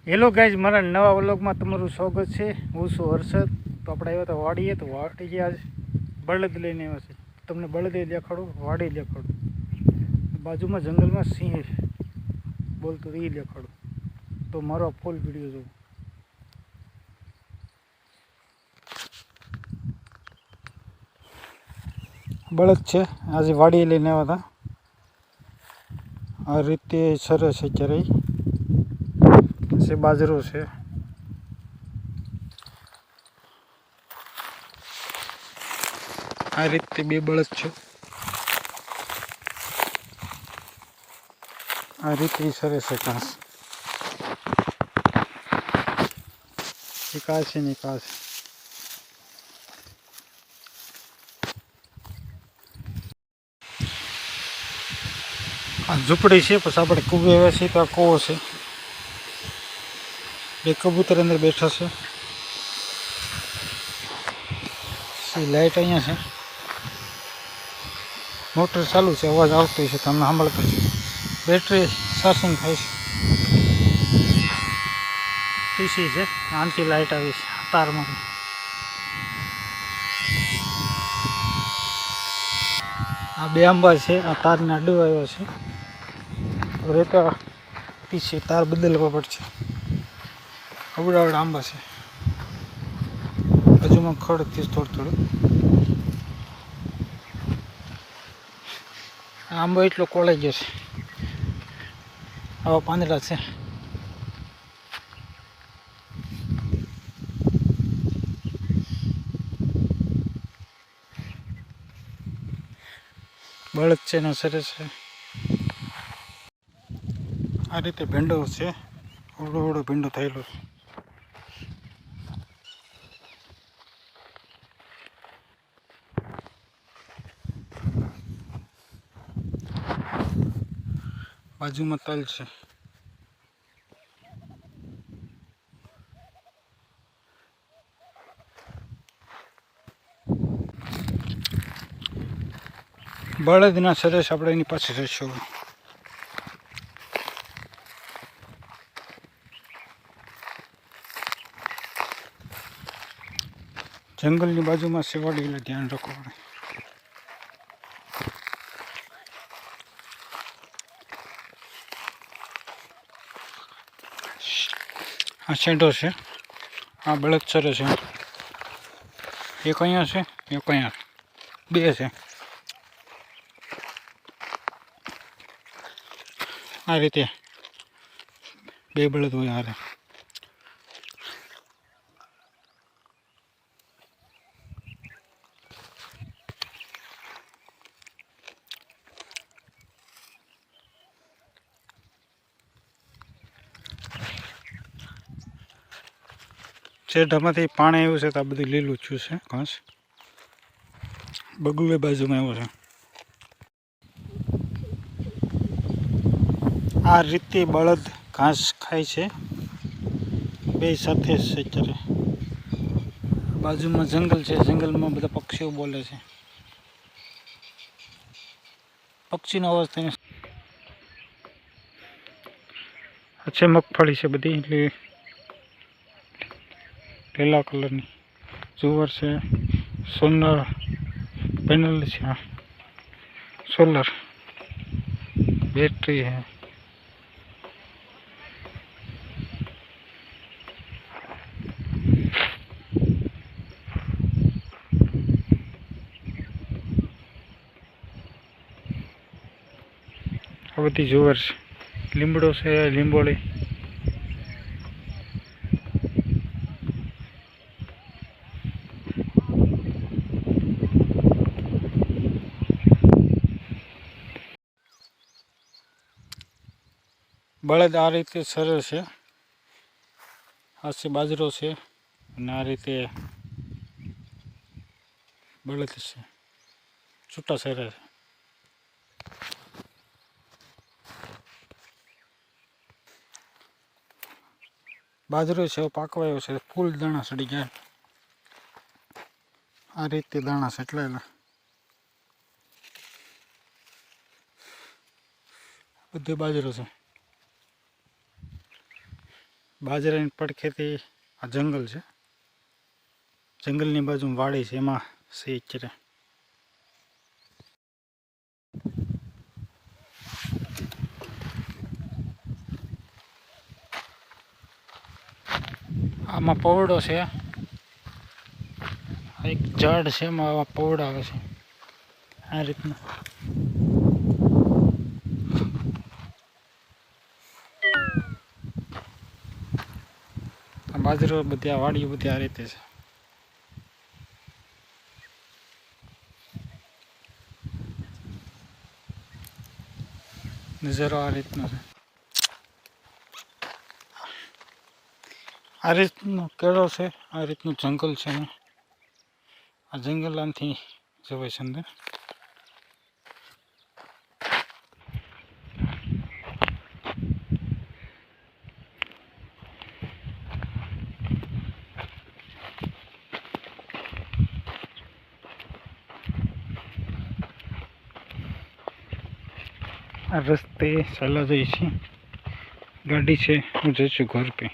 Hello guys, મારા નવા વ્લોગમાં તમારું સ્વાગત છે। હું છું હર્ષદ। તો આપણે આવ્યા હતા વાડીએ, તો વાડીએ આજ બળદ લઈને આવ્યા છે। તમને બળદે દેખાડું, વાડી દેખાડું, બાજુમાં જંગલમાં સિંહ બોલતું એ દેખાડું। તો મારો ફૂલ વિડીયો જોવો। બળદ છે, આજે વાડીએ લઈને આવ્યા હતા। આ રીતે સરસ છે, ચરાઈ છે, બાજરો છે। આ રીતે બે બળદ છે, આ રીતે સરસ છે ઘાસ। એક આ છે ને એક આ છે। આ ઝૂંપડી છે, પછી આપણે કુવે આવ્યા છીએ તો આ કૂવો છે। બે કબૂતર અંદર બેઠા છે। લાઈટ અહીંયા છે, મોટર ચાલુ છે, અવાજ આવતો છે, તમને સાંભળતો છે। બેટરી ચાર્જિંગ થાય છે, ટીસી છે, આનાથી લાઈટ આવી છે તારમાં। આ બે આંબા છે, આ તારના અડવા આવ્યા છે, હવે તો ટીસી તાર બદલવા પડશે। અવડાવડા આંબા છે, બાજુમાં ખડથી થોડું થોડું। આંબો એટલો કોળાઈ ગયો છે, આવા પાંદડા છે। બળદ છે ને સરસ છે। આ રીતે ભીંડો છે, ઓવડો ઓવડો ભીંડો થયેલો છે। બાજુમાં તલ છે, બળદના સરસ આપણે એની પાસે જઈશું। જંગલની બાજુમાં સેવાડી, એટલે ધ્યાન રાખવું પડે। આ શેઢો છે, આ બળદ સરસ છે, એક અહીંયા છે, એક અહીંયા, બે છે। આ રીતે બે બળદ હોય હારે। શેઢામાંથી પાણી આવ્યું છે, તો આ બધું લીલું થયું છે ઘાસ। બગુએ બાજુમાં આવ્યો છે। આ રીતે બળદ ઘાસ ખાય છે, બે સાથે છે અત્યારે। બાજુમાં જંગલ છે, જંગલમાં બધા પક્ષીઓ બોલે છે, પક્ષીનો અવાજ થઈને છે। મગફળી છે બધી, એટલે લીલા કલરની જુવાર છે, સોલર પેનલ છે, સોલર બેટરી है। આ બધી જુવાર છે, લીમડો છે, લીંબોળી। બળદ આ રીતે સરસ છે, આ છે બાજરો છે, અને આ રીતે બળદ છે, છૂટા શેરા છે। બાજરો છે, પાકવા આવ્યો છે, ફૂલ દાણા સડી ગયા। આ રીતે દાણા સટલાયેલા, બધે બાજરો છે। બાજરાની પડખેથી આ જંગલ છે, જંગલની બાજુમાં વાડી છે, એમાં છે અત્યારે. આમાં પવડો છે, એક ઝાડ છે, એમાં આવા પવડા આવે છે આ રીતના. બાજરો બધી આ વાડીઓ બધી આ રીતે છે. નજારો આ રીતનો છે. આ રીતનો કેળો છે, આ રીતનું જંગલ છે. આ જંગલ આમથી જવાય છે અંદર. આ રસ્તે ચાલ્યા જઈએ છીએ, ગાડી છે, હું જઈશું ઘર પે.